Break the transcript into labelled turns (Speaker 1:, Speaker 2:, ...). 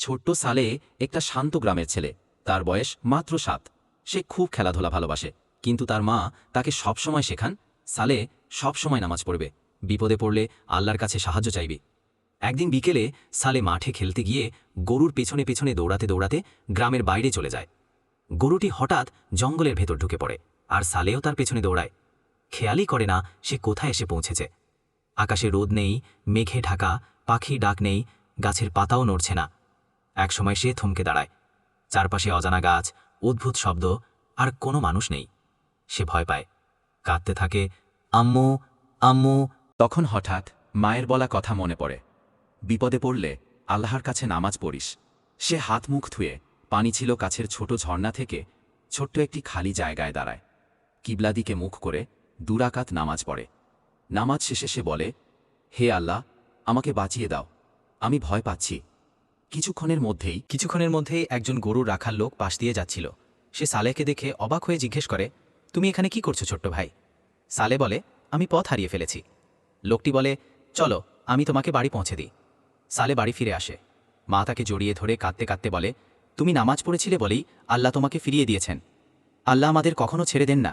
Speaker 1: ছোট্ট সালে একটা শান্ত গ্রামের ছেলে। তার বয়স মাত্র 7। সে খুব খেলাধুলা ভালোবাসে, কিন্তু তার মা তাকে সবসময় শেখান, সালে সবসময় নামাজ পড়বে, বিপদে পড়লে আল্লাহর কাছে সাহায্য চাইবি। একদিন বিকেলে সালে মাঠে খেলতে গিয়ে গরুর পেছনে পেছনে দৌড়াতে দৌড়াতে গ্রামের বাইরে চলে যায়। গরুটি হঠাৎ জঙ্গলের ভেতর ঢুকে পড়ে, আর সালেও তার পেছনে দৌড়ায়। খেয়ালই করে না সে কোথায় এসে পৌঁছেছে। আকাশে রোদ নেই, মেঘে ঢাকা, পাখির ডাক নেই, গাছের পাতাও নড়ছে না। একসময় সে থমকে দাঁড়ায়। চারপাশে অজানা গাছ, অদ্ভুত শব্দ, আর কোনো মানুষ নেই। সে ভয় পায়, কাঁদতে থাকে, আম্মু, আম্মু। তখন হঠাৎ মায়ের বলা কথা মনে পড়ে, বিপদে পড়লে আল্লাহর কাছে নামাজ পড়িস। সে হাত মুখ ধুয়ে, পানি ছিল কাছের ছোট ঝর্ণা থেকে, ছোট্ট একটি খালি জায়গায় দাঁড়ায়। কিবলা দিকে মুখ করে 2 রাকাত নামাজ পড়ে। নামাজ শেষে সে বলে, হে আল্লাহ, আমাকে বাঁচিয়ে দাও, আমি ভয় পাচ্ছি। কিছুক্ষণের মধ্যেই একজন গরুর রাখার লোক পাশ দিয়ে যাচ্ছিল। সে সালেহকে দেখে অবাক হয়ে জিজ্ঞেস করে, তুমি এখানে কি করছো ছোট্ট ভাই? সালে বলে, আমি পথ হারিয়ে ফেলেছি। লোকটি বলে, চলো আমি তোমাকে বাড়ি পৌঁছে দিই। সালে বাড়ি ফিরে আসে। মা তাকে জড়িয়ে ধরে কাঁদতে কাঁদতে বলে, তুমি নামাজ পড়েছিলে বলেই আল্লাহ তোমাকে ফিরিয়ে দিয়েছেন। আল্লাহ আমাদের কখনো ছেড়ে দেন না।